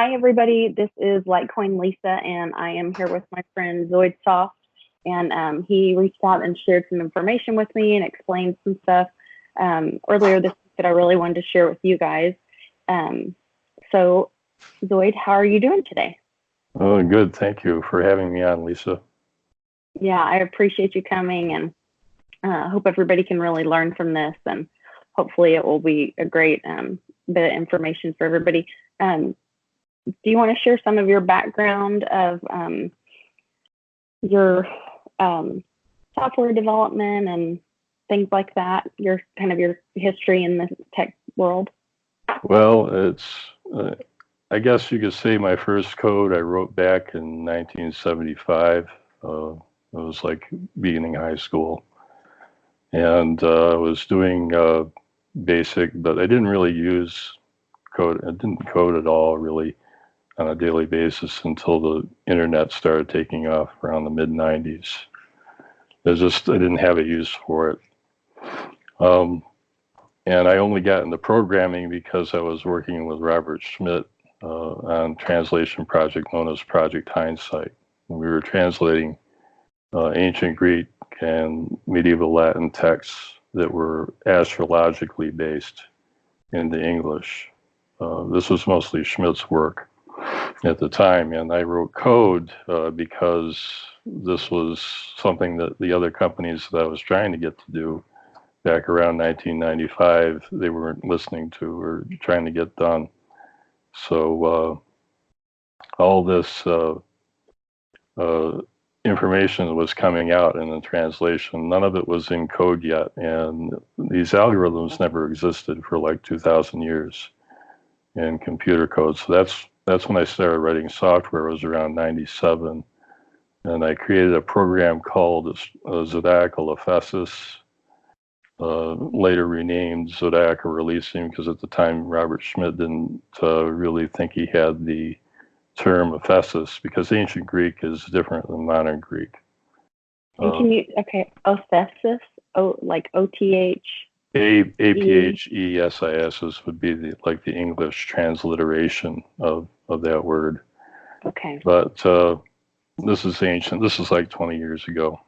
Hi, everybody. This is Litecoin Lisa, and I am here with my friend Zoid Soft. And he reached out and shared some information with me and explained some stuff earlier this week that I really wanted to share with you guys. So, Zoid, how are you doing today? Oh, good. Thank you for having me on, Lisa. Yeah, I appreciate you coming, and hope everybody can really learn from this, and hopefully it will be a great bit of information for everybody. Do you want to share some of your background of your software development and things like that? Your history in the tech world. Well, I guess you could say my first code I wrote back in 1975. It was like beginning high school. And I was doing basic, but I didn't really use code. I didn't code at all, really, on a daily basis until the internet started taking off around the mid-90s. I didn't have a use for it. And I only got into programming because I was working with Robert Schmidt on a translation project known as Project Hindsight. We were translating ancient Greek and medieval Latin texts that were astrologically based into English. This was mostly Schmidt's work at the time, and I wrote code because this was something that the other companies that I was trying to get to do back around 1995, they weren't listening to or trying to get done. So all this information was coming out in the translation. None of it was in code yet, and these algorithms never existed for like 2,000 years in computer code. So that's when I started writing software. It was around 97, and I created a program called Zodiacal Ephesus, later renamed Zodiacal Releasing, because at the time Robert Schmidt didn't really think he had the term Ephesus, because ancient Greek is different than modern Greek. And Ephesus, like O-T-H? A-P-H-E-S-I-S would be the English transliteration of that word. Okay. But this is ancient. This is like 20 years ago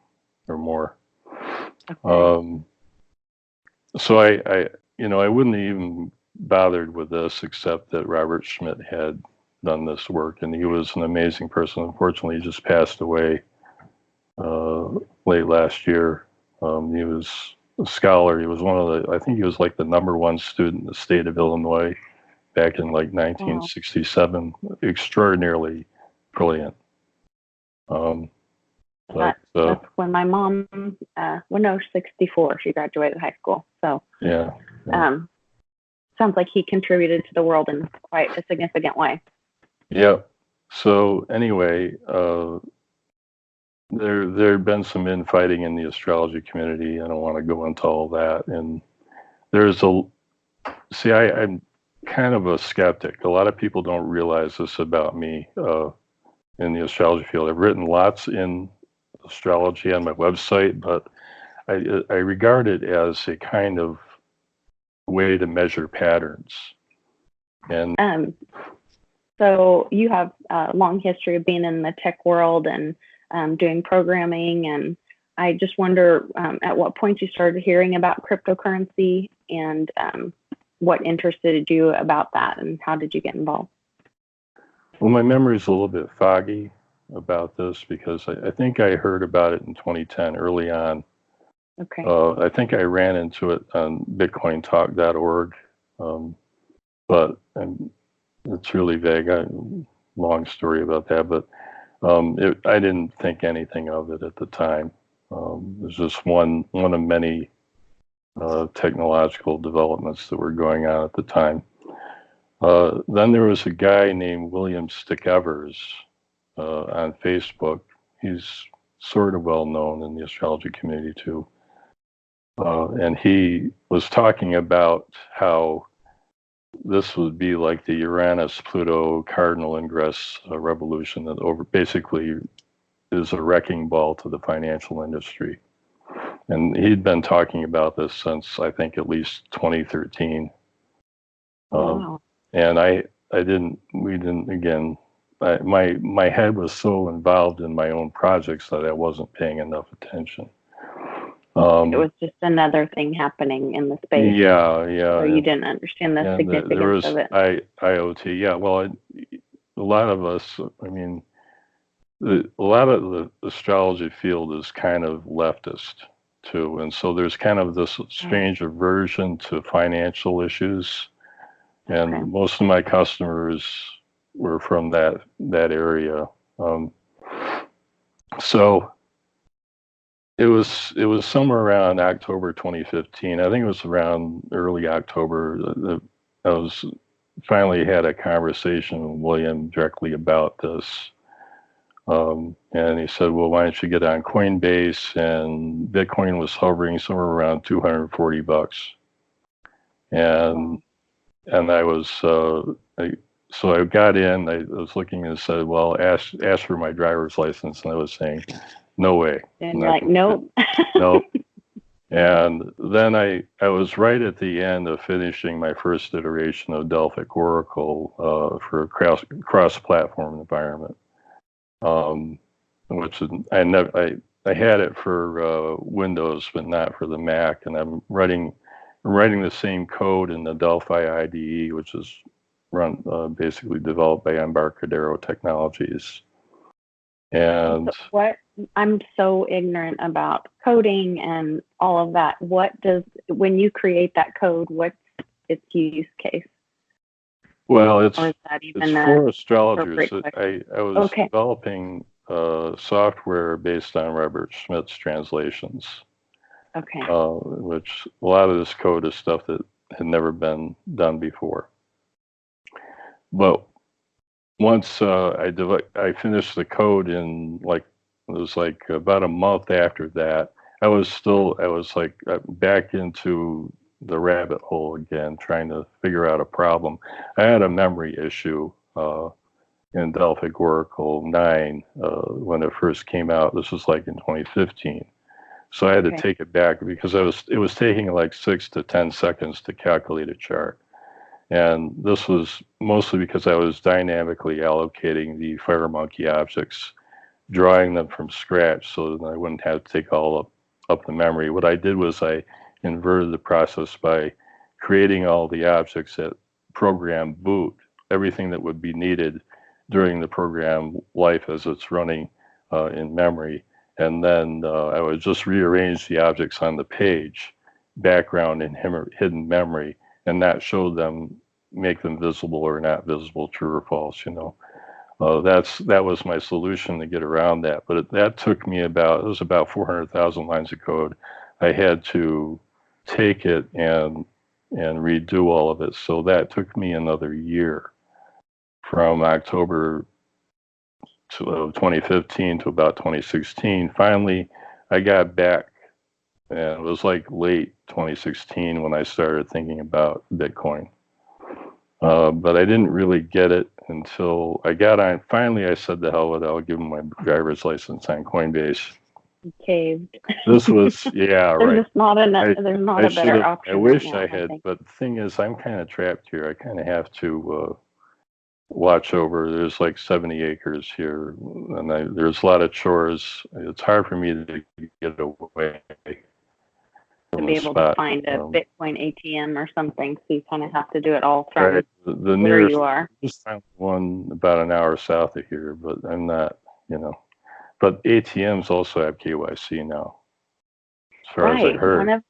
or more. Okay. So I wouldn't have even bothered with this except that Robert Schmidt had done this work, and he was an amazing person. Unfortunately, he just passed away late last year. He was a scholar. He was I think he was like the #1 student in the state of Illinois back in like 1967. Wow. Extraordinarily brilliant. That's when my mom, 64, she graduated high school. So yeah. Sounds like he contributed to the world in quite a significant way. Yeah. So anyway, there had been some infighting in the astrology community. I don't want to go into all that. And I'm kind of a skeptic. A lot of people don't realize this about me in the astrology field. I've written lots in astrology on my website, but I regard it as a kind of way to measure patterns. And so you have a long history of being in the tech world and doing programming, and I just wonder at what point you started hearing about cryptocurrency, and what interested you about that, and how did you get involved? Well, my memory is a little bit foggy about this because I think I heard about it in 2010 early on. Okay. I think I ran into it on bitcointalk.org, but it's really vague. Long story about that, but I didn't think anything of it at the time. It was just one of many technological developments that were going on at the time. Then there was a guy named William Stickevers on Facebook. He's sort of well known in the astrology community too. And he was talking about how this would be like the Uranus-Pluto cardinal ingress revolution that basically is a wrecking ball to the financial industry. And he'd been talking about this since, I think, at least 2013. Wow. And we didn't, again, my head was so involved in my own projects that I wasn't paying enough attention. It was just another thing happening in the space. Yeah, So you didn't understand the significance there was of it. IoT. Yeah, well, a lot of us, I mean, a lot of the astrology field is kind of leftist too, and so there's kind of this strange aversion to financial issues, and most of my customers were from that area. So it was somewhere around October 2015. I think it was around early October. I was finally had a conversation with William directly about this. And he said, well, why don't you get on Coinbase? And Bitcoin was hovering somewhere around $240. And I was, so I got in, I was looking and said, well, ask for my driver's license. And I was saying, no way. And you're like, nope. Nope. And then I was right at the end of finishing my first iteration of Delphic Oracle for a cross-platform environment. Which I had it for Windows, but not for the Mac. And I'm writing the same code in the Delphi IDE, which is basically developed by Embarcadero Technologies. And so what, I'm so ignorant about coding and all of that. When you create that code, what's its use case? Well, it's for astrologers. I was developing software based on Robert Schmidt's translations. Okay. Which a lot of this code is stuff that had never been done before. But once I finished the code in it was like about a month after that, I was like back into the rabbit hole again, trying to figure out a problem. I had a memory issue in Delphic Oracle 9 when it first came out. This was like in 2015. So I had to take it back because it was taking like 6 to 10 seconds to calculate a chart. And this was mostly because I was dynamically allocating the fire monkey objects, drawing them from scratch so that I wouldn't have to take all up the memory. What I did was I inverted the process by creating all the objects at program boot, everything that would be needed during the program life as it's running in memory. And then I would just rearrange the objects on the page, background and hidden memory, and not show them, make them visible or not visible, true or false, that was my solution to get around that. But that took me it was about 400,000 lines of code. I had to take it and redo all of it. So that took me another year from October of 2015 to about 2016. Finally, I got back, and it was like late 2016 when I started thinking about Bitcoin. But I didn't really get it until I got on. Finally, I said to hell with it. I'll give them my driver's license on Coinbase. You caved. This was, yeah, right. There's not a better option. I wish I had, but the thing is, I'm kind of trapped here. I kind of have to watch over. There's like 70 acres here, and there's a lot of chores. It's hard for me to get away. To be able to find a Bitcoin ATM or something, so you kind of have to do it all from the where nearest, you are. Just found one about an hour south of here, but I'm not, But ATMs also have KYC now, as far as I heard.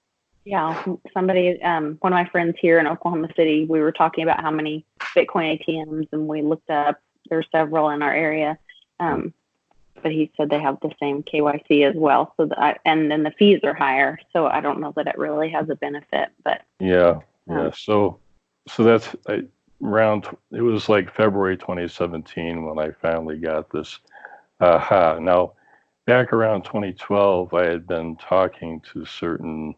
Somebody, one of my friends here in Oklahoma City, we were talking about how many Bitcoin ATMs, and we looked up. There's several in our area. But he said they have the same KYC as well. So and then the fees are higher. So I don't know that it really has a benefit, but yeah. So that's around. It was like February 2017 when I finally got this. Now, back around 2012, I had been talking to certain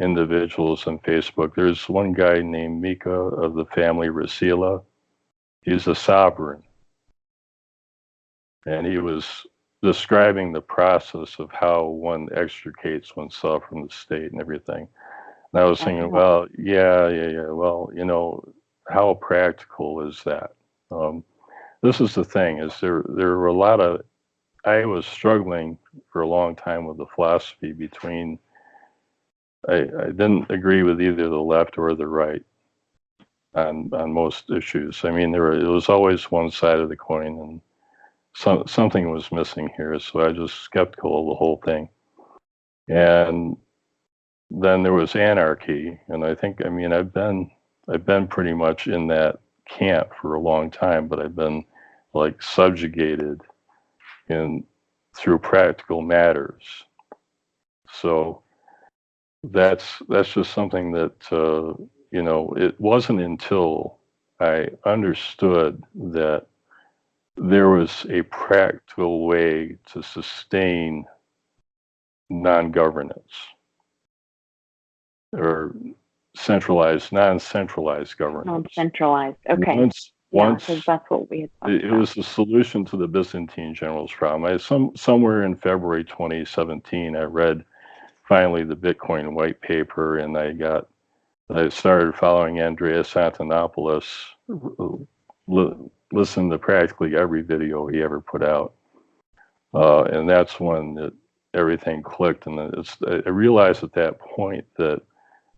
individuals on Facebook. There's one guy named Mika of the family Rasila. He's a sovereign. And he was describing the process of how one extricates oneself from the state and everything. And I was thinking, well, yeah. Well, how practical is that? This is the thing: is there were a lot of, I was struggling for a long time with the philosophy between, I didn't agree with either the left or the right on most issues. I mean, it was always one side of the coin, and something was missing here. So I was just skeptical of the whole thing. And then there was anarchy, and I think, I mean, I've been pretty much in that camp for a long time, but I've been like subjugated in through practical matters. So that's just something that you know, it wasn't until I understood that there was a practical way to sustain non-governance or non-centralized governance. Non-centralized. Okay. Once because that's what we had talked it about. was the solution to the Byzantine generals problem. Somewhere in February 2017, I read finally the Bitcoin white paper, and I started following Andreas Antonopoulos, listened to practically every video he ever put out. And that's when everything clicked. And I realized at that point that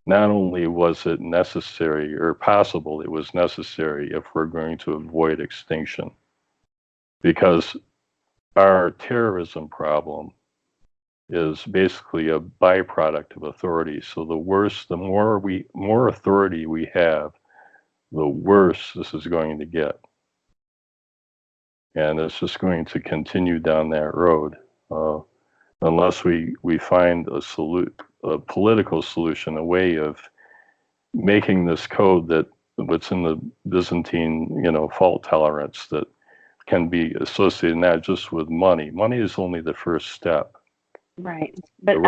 not only was it necessary or possible, it was necessary if we're going to avoid extinction. Because our terrorism problem is basically a byproduct of authority. So the more authority we have, the worse this is going to get. And it's just going to continue down that road unless we find a political solution, a way of making this code that what's in the Byzantine, you know, fault tolerance that can be associated not just with money. Money is only the first step. Right. But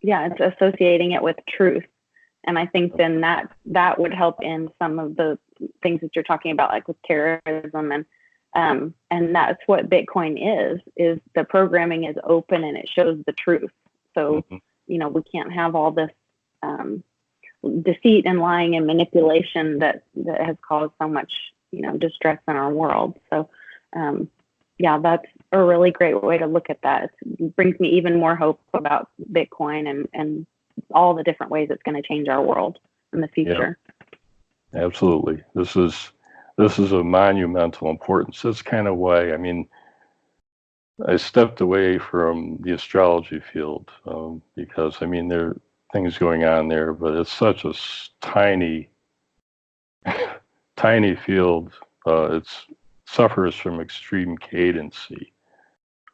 it's associating it with truth. And I think then that would help in some of the things that you're talking about, like with terrorism, and that's what Bitcoin is the programming is open and it shows the truth. So, you know, we can't have all this deceit and lying and manipulation that has caused so much, you know, distress in our world. So, that's a really great way to look at that. It brings me even more hope about Bitcoin and all the different ways it's going to change our world in the future. Yeah, absolutely. This is a monumental importance. That's kind of why, I mean, I stepped away from the astrology field because, I mean, there are things going on there, but it's such a tiny, tiny field. It suffers from extreme cadency,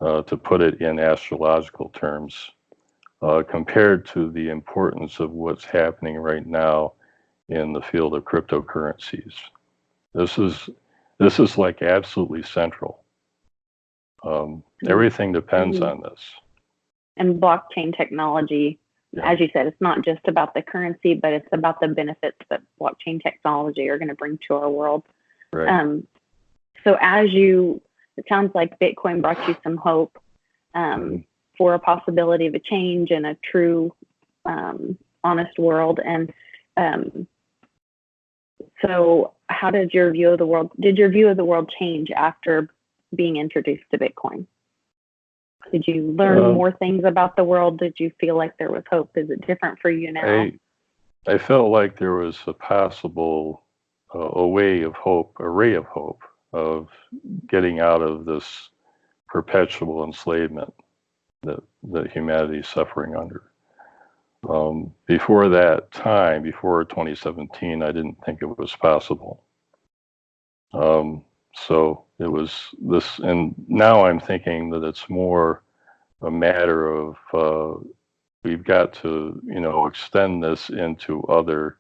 to put it in astrological terms, compared to the importance of what's happening right now in the field of cryptocurrencies. This is like absolutely central. Everything depends on this. And blockchain technology, as you said, it's not just about the currency, but it's about the benefits that blockchain technology are going to bring to our world. Right. So it sounds like Bitcoin brought you some hope for a possibility of a change in a true, honest world. And so how did your view of the world change after being introduced to Bitcoin? Did you learn more things about the world? Did you feel like there was hope? Is it different for you now? I felt like there was a possible a ray of hope of getting out of this perpetual enslavement that humanity is suffering under. Before that time, before 2017, I didn't think it was possible. So it was this, and now I'm thinking that it's more a matter of we've got to, you know, extend this into other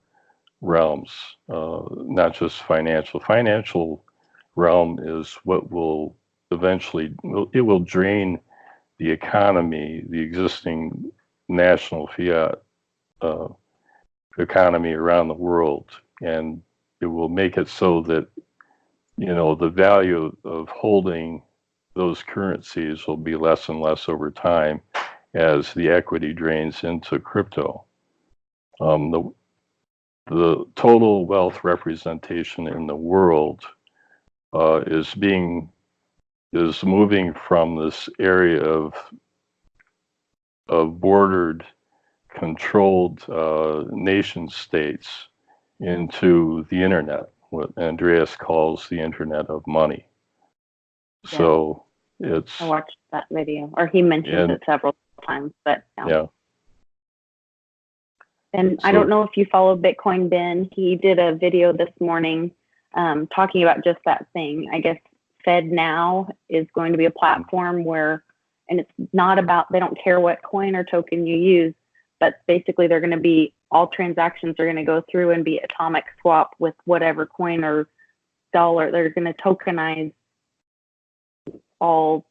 realms, not just financial. Financial realm is what will eventually, it will drain the economy, the existing national fiat economy around the world, and it will make it so that, you know, the value of holding those currencies will be less and less over time as the equity drains into crypto. the total wealth representation in the world is moving from this area of bordered, controlled nation states into the internet, what Andreas calls the internet of money. Yeah. So it's. I watched that video, or he mentioned it several times, but yeah. And so, I don't know if you follow Bitcoin Ben. He did a video this morning talking about just that thing. I guess FedNow is going to be a platform where, and it's not about, they don't care what coin or token you use, but basically they're going to be, all transactions are going to go through and be atomic swap with whatever coin or dollar. They're going to tokenize all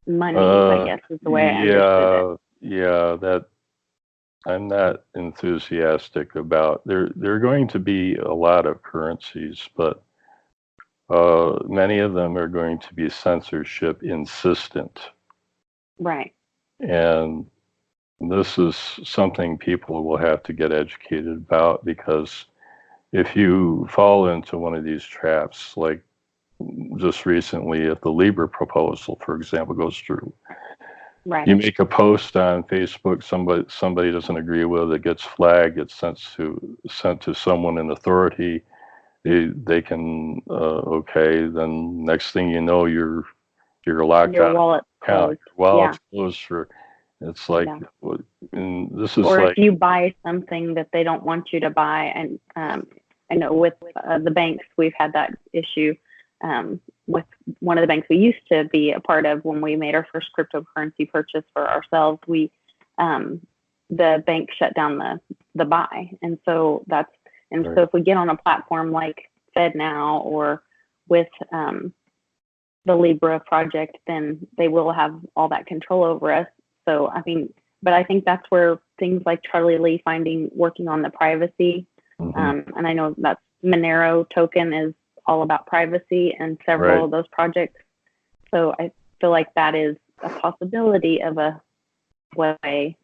money, I guess is the way I understood it. Yeah, that I'm not enthusiastic about. There are going to be a lot of currencies, but many of them are going to be censorship insistent. Right. And this is something people will have to get educated about, because if you fall into one of these traps, like just recently, if the Libra proposal, for example, goes through, right, you make a post on Facebook, somebody doesn't agree with it, gets flagged, gets sent to someone in authority. They can okay, then next thing you know, you're locked out. Your wallet's closed. Your wallet's closed for. It's like, and this is or like, if you buy something that they don't want you to buy, and I know with the banks, we've had that issue with one of the banks we used to be a part of when we made our first cryptocurrency purchase for ourselves. We the bank shut down the buy, and so that's so if we get on a platform like FedNow or with the Libra project, then they will have all that control over us. So I mean, but I think that's where things like Charlie Lee working on the privacy, and I know that Monero token is all about privacy and several of those projects. So I feel like that is a possibility of a way.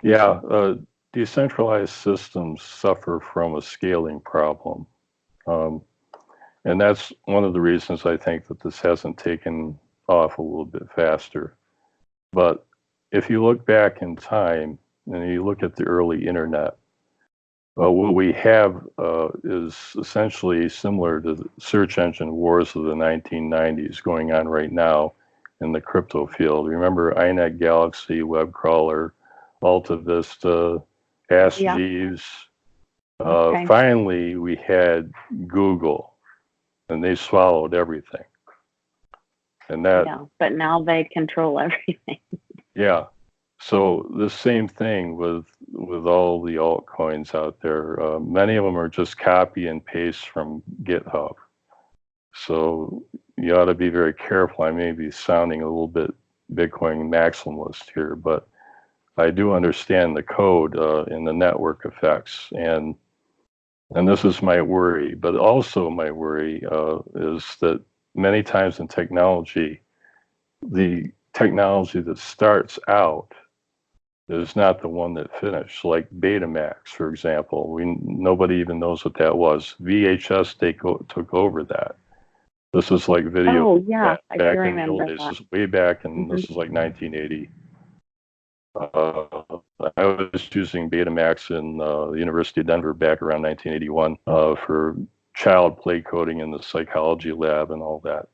Yeah, decentralized systems suffer from a scaling problem. And that's one of the reasons I think that this hasn't taken off a little bit faster. But if you look back in time and you look at the early internet, what we have is essentially similar to the search engine wars of the 1990s going on right now in the crypto field. Remember iNet Galaxy, Web Crawler, Alta Vista, Ask Jeeves. Finally, we had Google, and they swallowed everything. And that, but now they control everything. Yeah. So the same thing with all the altcoins out there. Many of them are just copy and paste from GitHub. So you ought to be very careful. I may be sounding a little bit Bitcoin maximalist here, but I do understand the code and the network effects, and this is my worry. But also my worry is that many times in technology, the technology that starts out is not the one that finished. Like Betamax, for example, nobody even knows what that was. VHS took over that. This is like video. Oh yeah, back in the old days. This is way back, and this is like 1980. I was using Betamax in the University of Denver back around 1981 for child play coding in the psychology lab and all that.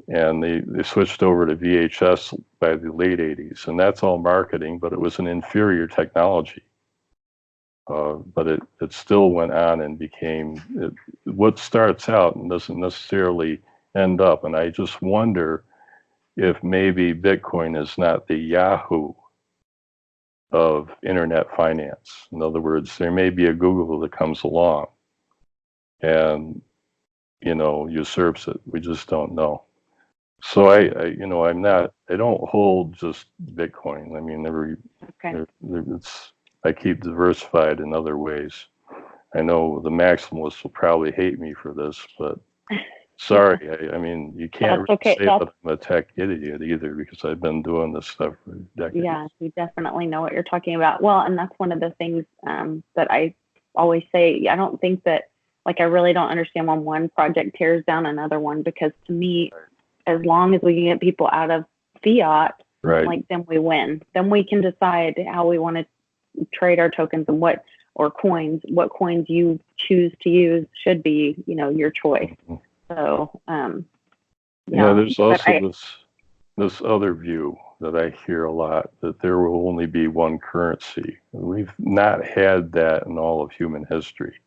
And they switched over to VHS by the late 80s, and that's all marketing, but it was an inferior technology. But it still went on and became what starts out and doesn't necessarily end up. And I just wonder if maybe Bitcoin is not the Yahoo of internet finance. In other words, there may be a Google that comes along and usurps it. We just don't know. So I don't hold just Bitcoin. I mean, I keep diversified in other ways. I know the maximalists will probably hate me for this, but sorry. I mean, you can't That's really okay. say that I'm a tech idiot either because I've been doing this stuff for decades. Yeah, you definitely know what you're talking about. Well, and that's one of the things that I always say. I don't think that, like, I really don't understand when one project tears down another one, because to me, as long as we can get people out of fiat, Right. like, then we win. Then we can decide how we want to trade our tokens and what coins you choose to use should be, your choice. Mm-hmm. So, yeah, there's also this other view that I hear a lot, that there will only be one currency. We've not had that in all of human history.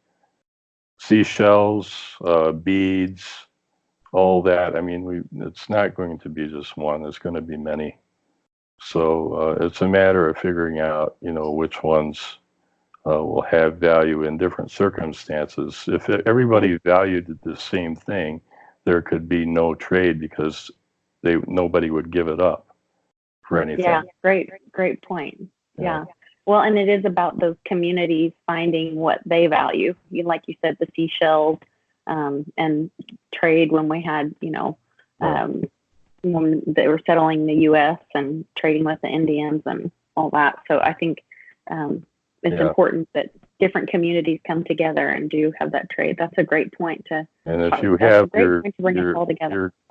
Seashells, beads, all that. I mean, it's not going to be just one. It's going to be many. So it's a matter of figuring out, which ones will have value in different circumstances. If everybody valued the same thing, there could be no trade because nobody would give it up for anything. Yeah, great point. Yeah. Well, and it is about those communities finding what they value. Like you said, the seashells, and trade when we had, when they were settling the U.S. and trading with the Indians and all that. So I think it's important that different communities come together and do have that trade. That's a great point to. And if you have you're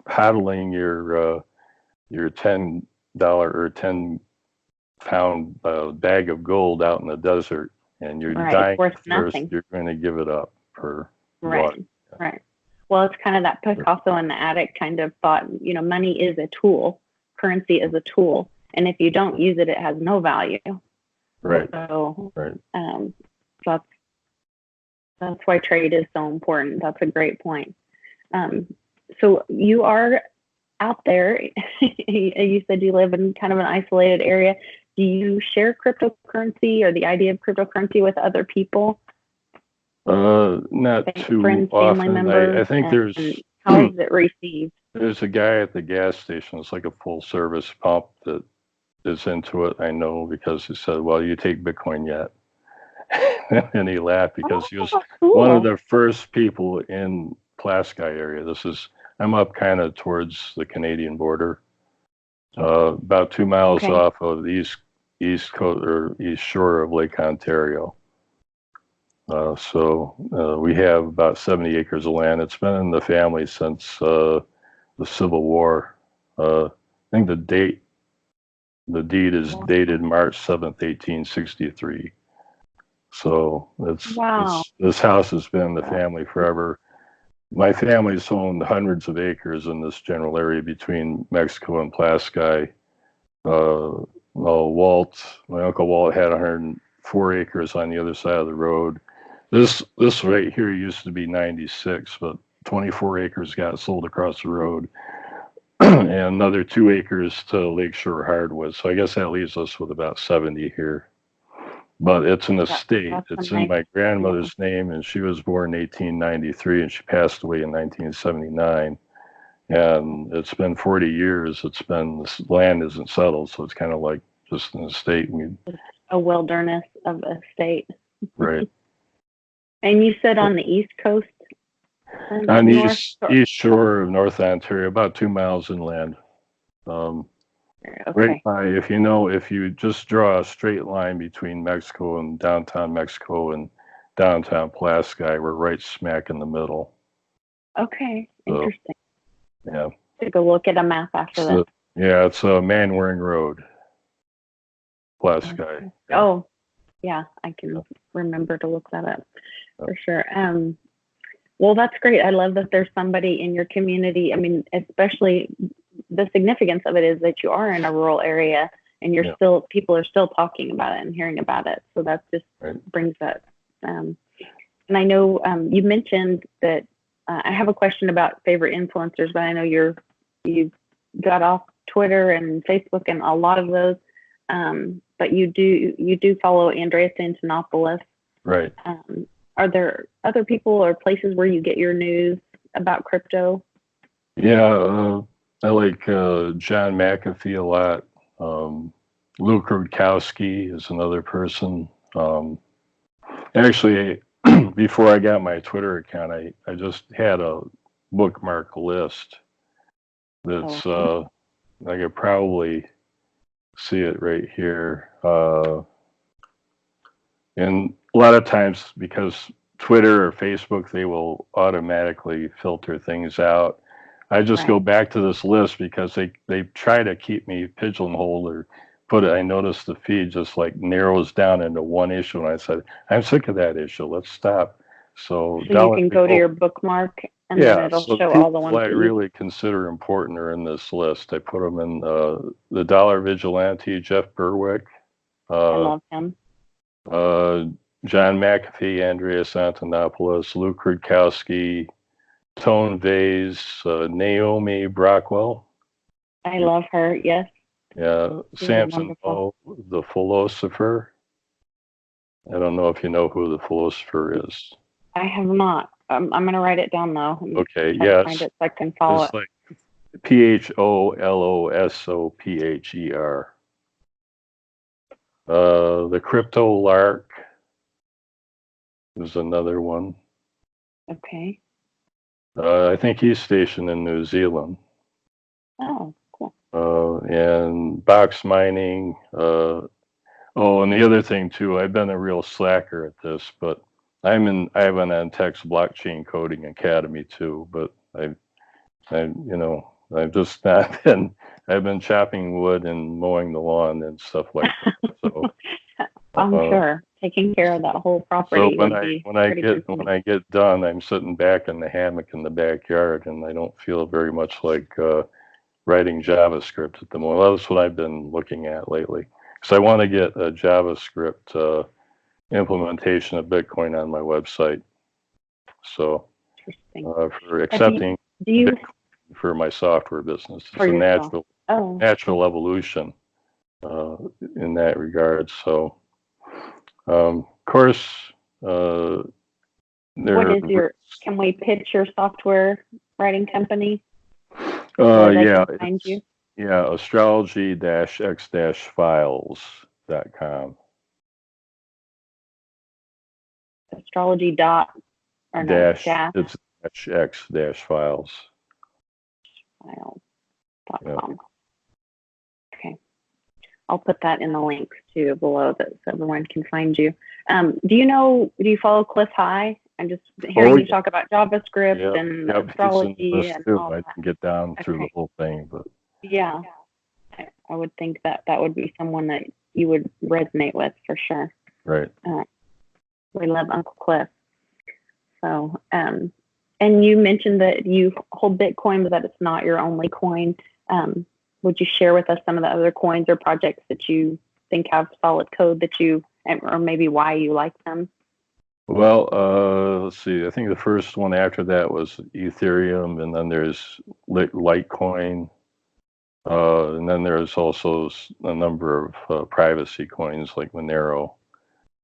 paddling your $10 or 10-pound bag of gold out in the desert, and you're dying of thirst, you're going to give it up for water. Right. Well, it's kind of that Picasso in the attic kind of thought. Money is a tool. Currency is a tool, and if you don't use it, it has no value. Right. So, that's why trade is so important. That's a great point. So you are out there. You said you live in kind of an isolated area. Do you share cryptocurrency or the idea of cryptocurrency with other people? Not too friends, often. Family members, I think there's. How is it received? There's a guy at the gas station. It's like a full service pump that is into it. I know because he said, "Well, you take Bitcoin yet?" And he laughed because he was one of the first people in Pulaski area. I'm up kind of towards the Canadian border, about 2 miles off of the east coast or east shore of Lake Ontario. So we have about 70 acres of land. It's been in the family since the Civil War. I think the deed is dated March 7th, 1863. So this house has been in the family forever. My family's owned hundreds of acres in this general area between Mexico and Pulaski. My Uncle Walt had 104 acres on the other side of the road. This right here used to be 96, but 24 acres got sold across the road, and another 2 acres to Lakeshore Hardwood. So I guess that leaves us with about 70 here. But it's an estate. It's in my grandmother's name, and she was born in 1893, and she passed away in 1979. And it's been 40 years. This land isn't settled, so it's kind of like just an estate. A wilderness of a state. Right. And you said on the East Coast? On the east shore of North Ontario, about 2 miles inland. Right by, if you just draw a straight line between Mexico and downtown Mexico and downtown Pulaski, we're right smack in the middle. Okay, interesting. Yeah. Take a look at a map after that. Yeah, it's a Manwaring Road, Pulaski. Okay. Oh, yeah, I can remember to look that up for sure. Well, that's great. I love that there's somebody in your community. I mean, especially the significance of it is that you are in a rural area and people are still talking about it and hearing about it. So that just brings that. And I know you mentioned that I have a question about favorite influencers, but I know you got off Twitter and Facebook and a lot of those. But you do follow Andreas Antonopoulos. Right. Are there other people or places where you get your news about crypto? Yeah, I like John McAfee a lot. Luke Rudkowski is another person. Actually, before I got my Twitter account, I just had a bookmark list. That's I could probably see it right here. And a lot of times, because Twitter or Facebook, they will automatically filter things out. I just go back to this list because they try to keep me pigeonholed or put it. I noticed the feed just like narrows down into one issue, and I said, I'm sick of that issue. Let's stop. So you can go to your bookmark, and then it'll show all the ones I really consider important are in this list. I put them in the Dollar Vigilante, Jeff Berwick. I love him. John McAfee, Andreas Antonopoulos, Luke Rudkowski, Tone Vase, Naomi Brockwell. I love her, yes. Yeah, Samson Moe, the philosopher. I don't know if you know who the philosopher is. I have not. I'm going to write it down, though. Okay, yes. Find it so I can follow it. Like PHOLOSOPHER. The Crypto Lark is another one. Okay. I think he's stationed in New Zealand. Oh, cool. And Box Mining. And the other thing too, I've been a real slacker at this, but I have an Antex Blockchain Coding Academy too, but I've just not been. I've been chopping wood and mowing the lawn and stuff like that. So I'm sure taking care of that whole property. So when I get done, I'm sitting back in the hammock in the backyard, and I don't feel very much like writing JavaScript at the moment. That's what I've been looking at lately, because I want to get a JavaScript implementation of Bitcoin on my website. So for accepting Bitcoin for my software business, it's a natural evolution in that regard. So. Of course, what is your? Can we pitch your software writing company? Astrology-x-files.com. Astrology dot or dash. It's x files. Files.com. Okay. I'll put that in the links too below so everyone can find you. Do you follow Cliff High? I'm just hearing you talk about JavaScript and astrology and all that. I can get down through the whole thing, but yeah, I would think that would be someone that you would resonate with for sure. Right. We love Uncle Cliff. So, and you mentioned that you hold Bitcoin, but that it's not your only coin. Would you share with us some of the other coins or projects that you think have solid code or maybe why you like them? Well, let's see. I think the first one after that was Ethereum, and then there's Litecoin, and then there's also a number of privacy coins like Monero.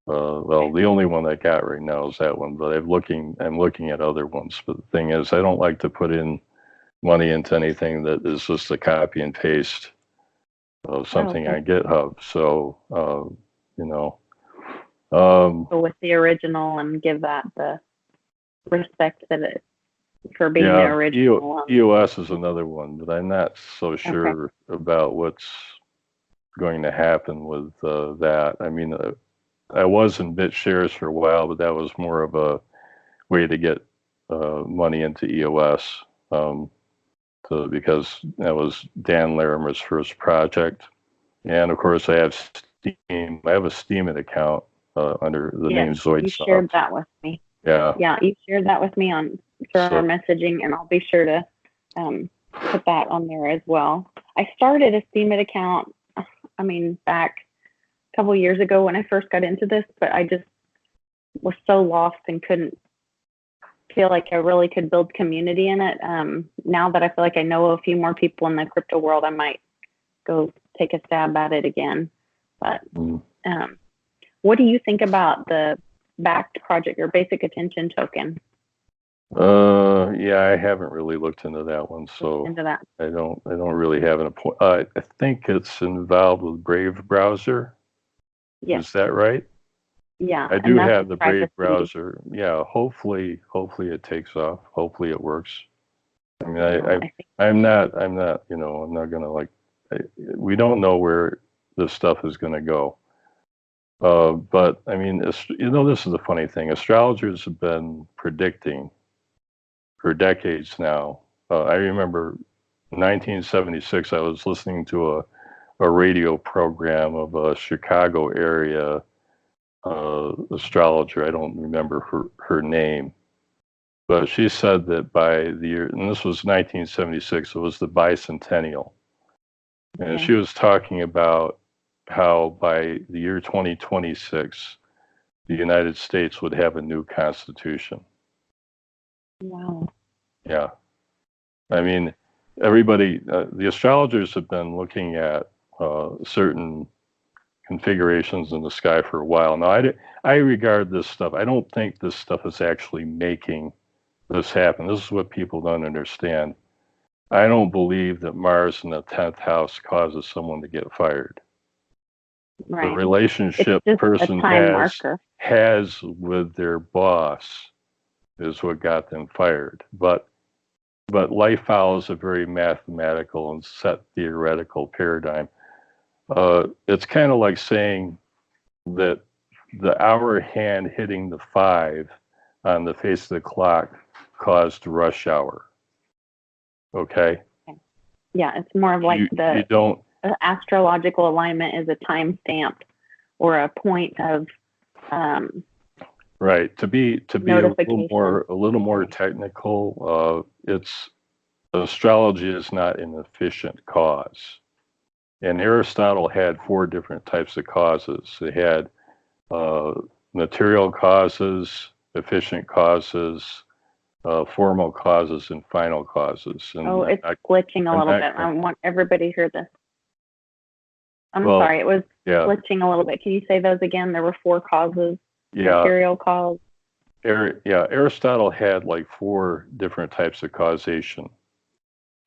Well, the only one I got right now is that one, but I'm looking at other ones. But the thing is, I don't like to put in money into anything that is just a copy and paste of something on GitHub. So, go with the original and give that the respect that for being the original. EOS is another one, but I'm not so sure about what's going to happen with that. I mean, I was in BitShares for a while, but that was more of a way to get money into EOS. Because that was Dan Larimer's first project. And of course I have Steam. I have a Steemit account under the name Zoidsoft. You shared that with me. Yeah. Yeah, you shared that with me for our messaging, and I'll be sure to put that on there as well. I started a Steemit account, back a couple of years ago when I first got into this, but I just was so lost and couldn't feel like I really could build community in it. Now that I feel like I know a few more people in the crypto world, I might go take a stab at it again. But what do you think about the backed project or basic attention token? I haven't really looked into that one, so I don't really have an point. I think it's involved with Brave browser. Yes. Is that right? Yeah, I do have the Brave browser. Yeah, hopefully it takes off. Hopefully it works. I mean, I'm not, I'm not going to we don't know where this stuff is going to go. But I mean, this is the funny thing. Astrologers have been predicting for decades now. I remember 1976, I was listening to a radio program of a Chicago area astrologer. I don't remember her name, but she said that by the year, and this was 1976, it was the bicentennial. And Okay. she was talking about how by the year 2026, the United States would have a new constitution. Wow. Yeah. I mean, everybody, the astrologers have been looking at certain configurations in the sky for a while. Now, I regard this stuff, I don't think this stuff is actually making this happen. This is what people don't understand. I don't believe that Mars in the 10th house causes someone to get fired. Right. The relationship it's just person a time marker. has with their boss is what got them fired. But life follows a very mathematical and set theoretical paradigm. It's kind of like saying that the hour hand hitting the 5 on the face of the clock caused rush hour. Okay? Yeah, it's more of like the astrological alignment is a time stamped or a point of right. To be a little more technical, it's astrology is not an efficient cause. And Aristotle had 4 different types of causes. They had material causes, efficient causes, formal causes, and final causes. And it's glitching a little bit. I want everybody to hear this. I'm sorry, it was glitching a little bit. Can you say those again? There were 4 causes. Material cause. Aristotle had like 4 different types of causation.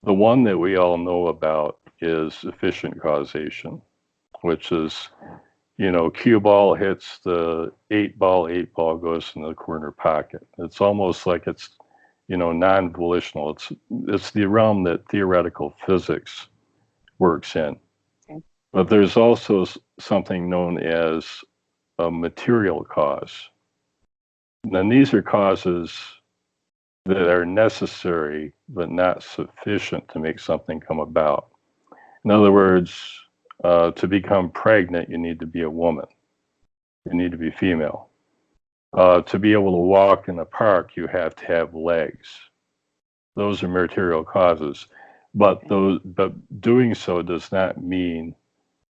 The one that we all know about is efficient causation, which is, cue ball hits the 8 ball goes in the corner pocket. It's almost like it's, non-volitional. It's the realm that theoretical physics works in. Okay. But there's also something known as a material cause. And these are causes that are necessary but not sufficient to make something come about. In other words, to become pregnant, you need to be a woman. You need to be female. To be able to walk in the park, you have to have legs. Those are material causes. But doing so does not mean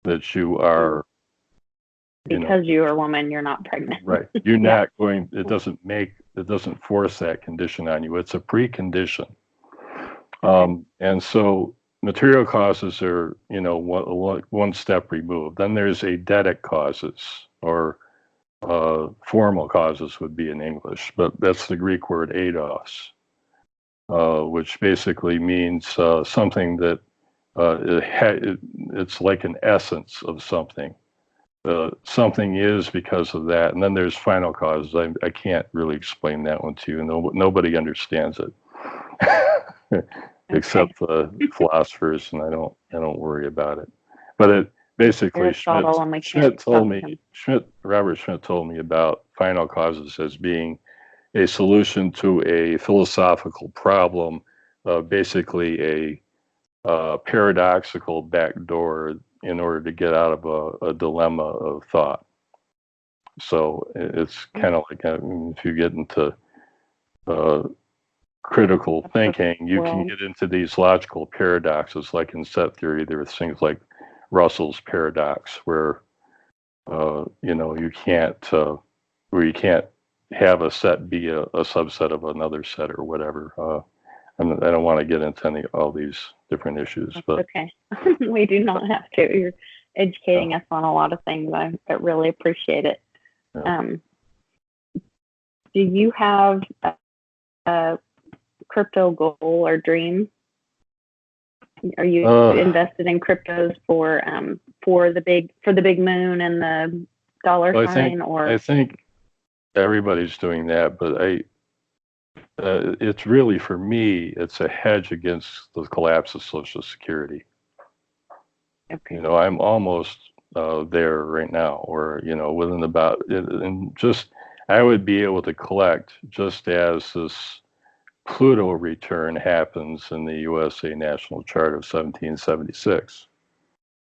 that you are. Because you're a woman, you're not pregnant. Right. You're not going. It doesn't force that condition on you. It's a precondition. And so material causes are, one step removed. Then there's eidetic causes, or formal causes would be in English, but that's the Greek word eidos, which basically means something that it's like an essence of something. Something is because of that. And then there's final causes. I can't really explain that one to you. Nobody understands it. Except the philosophers, and I don't worry about it. But it basically Robert Schmidt told me about final causes as being a solution to a philosophical problem, basically a paradoxical backdoor in order to get out of a dilemma of thought. So it's kind of like if you get into critical thinking, you can get into these logical paradoxes. Like in set theory, there are things like Russell's paradox, where you can't have a set be a subset of another set or whatever. I don't want to get into all these different issues. But okay, we do not have to. You're educating us on a lot of things. I really appreciate it. Yeah. Do you have a crypto goal or dream? Are you invested in cryptos for the big moon and the dollar sign? I think everybody's doing that, but it's really, for me, it's a hedge against the collapse of Social Security. Okay. You know, I'm almost there right now, or, you know, within about, and just, I would be able to collect just as this Pluto return happens in the USA National Chart of 1776.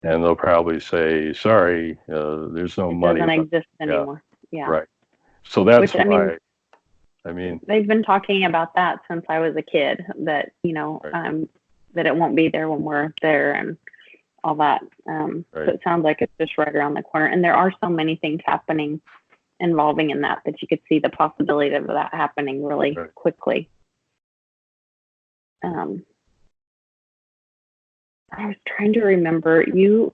And they'll probably say, sorry, there's no It money. doesn't exist Yeah, anymore. Yeah. right. So that's Which, why, I mean, they've been talking about that since I was a kid, that, you know, right, that it won't be there when we're there and all that. So right. it sounds like it's just right around the corner. And there are so many things happening involving in that you could see the possibility of that happening really Right. quickly. I was trying to remember. You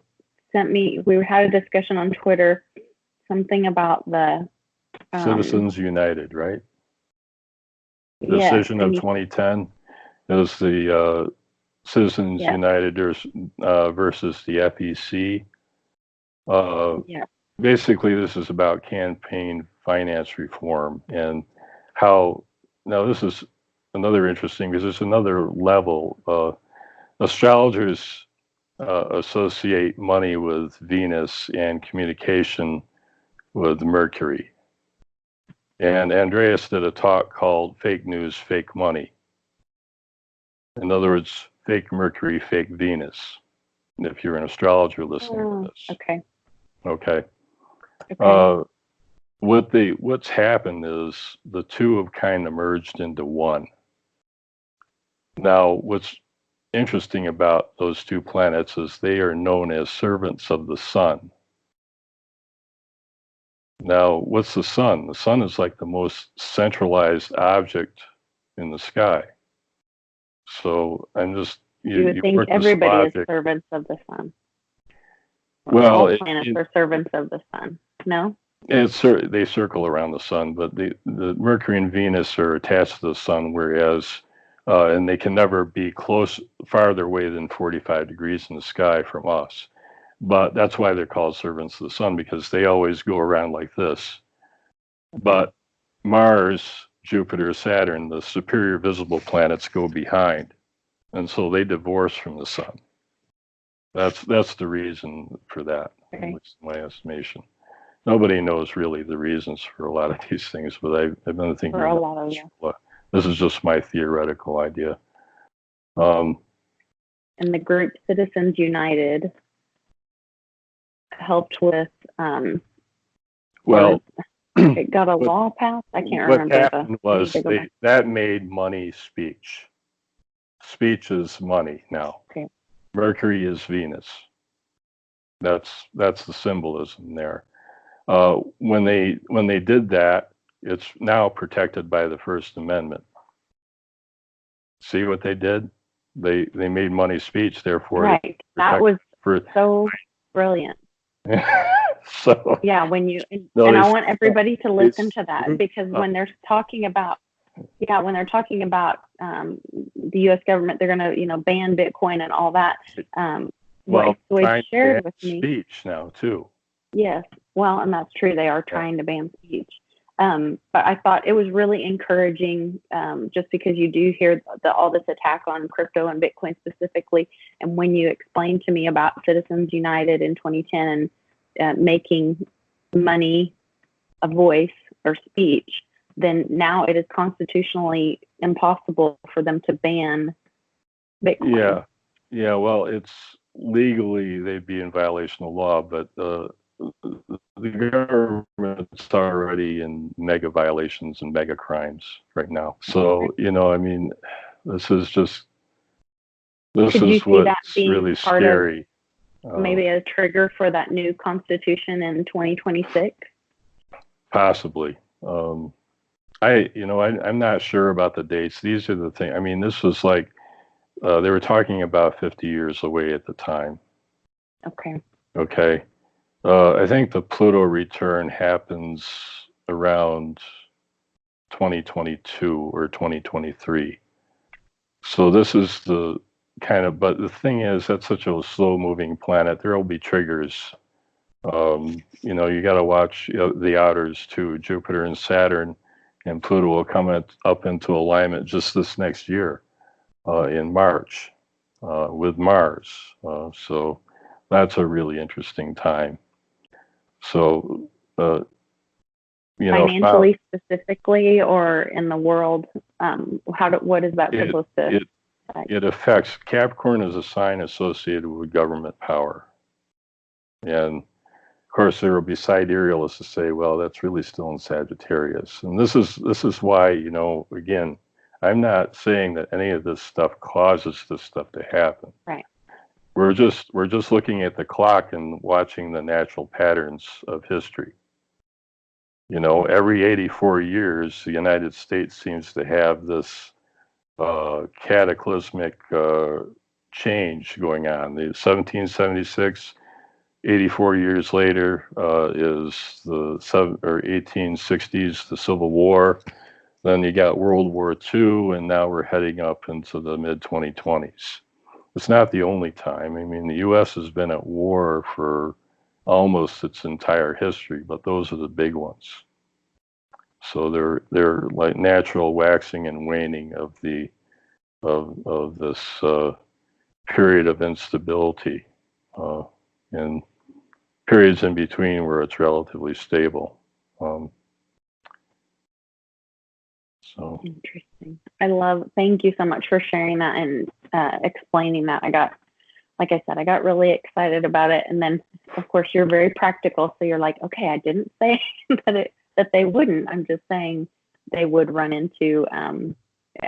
sent me, we had a discussion on Twitter, something about the Citizens United, right? yes, Decision of 2010. It was the Citizens yes, United versus the FEC. yeah, Basically, this is about campaign finance reform and how. Now, this is another interesting, because there's another level. Astrologers associate money with Venus and communication with Mercury. And Andreas did a talk called Fake News, Fake Money. In other words, fake Mercury, fake Venus. If you're an astrologer listening to this. okay. Okay. Okay. What's happened is the two have kind of merged into one. Now, what's interesting about those two planets is they are known as servants of the sun. Now, what's the sun? The sun is like the most centralized object in the sky. So I'm just, You would you think work this everybody is logic. servants of the sun. Well, all planets are servants of the sun. No? they circle around the sun, but the Mercury and Venus are attached to the sun, whereas and they can never be farther away than 45 degrees in the sky from us. But that's why they're called servants of the sun, because they always go around like this. But Mars, Jupiter, Saturn, the superior visible planets, go behind, and so they divorce from the sun. That's the reason for that, at least in my estimation. Nobody knows really the reasons for a lot of these things, but I've been thinking For a lot of them. this is just my theoretical idea. And the group Citizens United helped with well, it got a law passed. I can't remember. What happened was that made money speech. Speech is money now. Okay. Mercury is Venus. That's the symbolism there. When they did that, it's now protected by the First Amendment. See what they did? They made money speech, therefore. Right. That was so brilliant. So yeah, when you and I want everybody to listen to that, because when they're talking about the U.S. government, they're going to ban Bitcoin and all that. What Floyd shared with me. Speech now too. Yes, well, and that's true. They are trying to ban speech. But I thought it was really encouraging, just because you do hear all this attack on crypto and Bitcoin specifically. And when you explained to me about Citizens United in 2010 and making money a voice or speech, then now it is constitutionally impossible for them to ban Bitcoin. Yeah. Well, it's legally they'd be in violation of law, but the government's already in mega violations and mega crimes right now. So, I mean, this is what's really scary. Maybe a trigger for that new constitution in 2026? Possibly. I'm not sure about the dates. These are the things. I mean, this was like, they were talking about 50 years away at the time. Okay. I think the Pluto return happens around 2022 or 2023. So this is the but the thing is, that's such a slow moving planet. There will be triggers. You got to watch the outers too, Jupiter and Saturn and Pluto will come up into alignment just this next year in March with Mars. So that's a really interesting time. So, financially specifically, or in the world, what is that supposed to? It affects, Capricorn is a sign associated with government power. And of course, there will be siderealists to say, well, that's really still in Sagittarius. And this is why, again, I'm not saying that any of this stuff causes this stuff to happen. Right. We're just looking at the clock and watching the natural patterns of history. Every 84 years, the United States seems to have this cataclysmic change going on. The 1776, 84 years later, is the 1860s, the Civil War. Then you got World War II, and now we're heading up into the mid-2020s. It's not the only time. I mean, the U.S. has been at war for almost its entire history, but those are the big ones. So they're like natural waxing and waning of this period of instability, and periods in between where it's relatively stable. So interesting. Thank you so much for sharing that and explaining that. Like I said, I got really excited about it. And then, of course, you're very practical. So you're like, okay, I didn't say that they wouldn't. I'm just saying they would run into,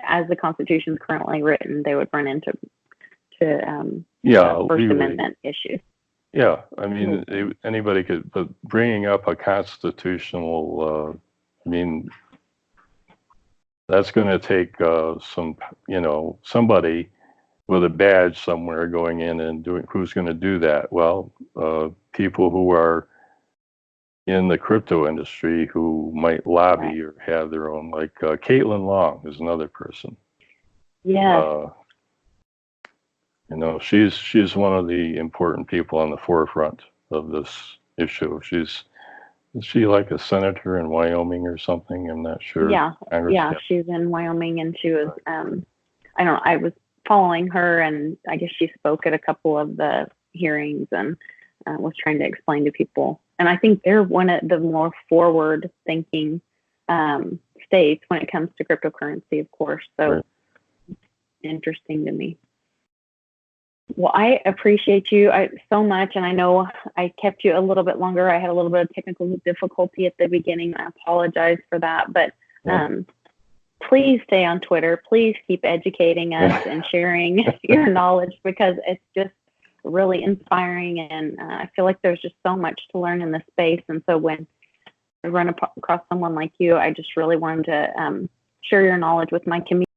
as the Constitution is currently written, they would run into First Amendment issues. Yeah, I mean, anybody could, but bringing up a constitutional, that's going to take somebody with a badge somewhere going in and doing. Who's going to do that? Well, people who are in the crypto industry who might lobby or have their own, like Caitlin Long is another person. Yeah. She's one of the important people on the forefront of this issue. Is she like a senator in Wyoming or something? I'm not sure. Yeah, she's in Wyoming, and she was, I was following her, and I guess she spoke at a couple of the hearings and was trying to explain to people. And I think they're one of the more forward-thinking states when it comes to cryptocurrency, of course. So interesting to me. Well, I appreciate you so much, and I know I kept you a little bit longer. I had a little bit of technical difficulty at the beginning. I apologize for that, but please stay on Twitter. Please keep educating us and sharing your knowledge, because it's just really inspiring, and I feel like there's just so much to learn in this space. And so when I run across someone like you, I just really wanted to share your knowledge with my community.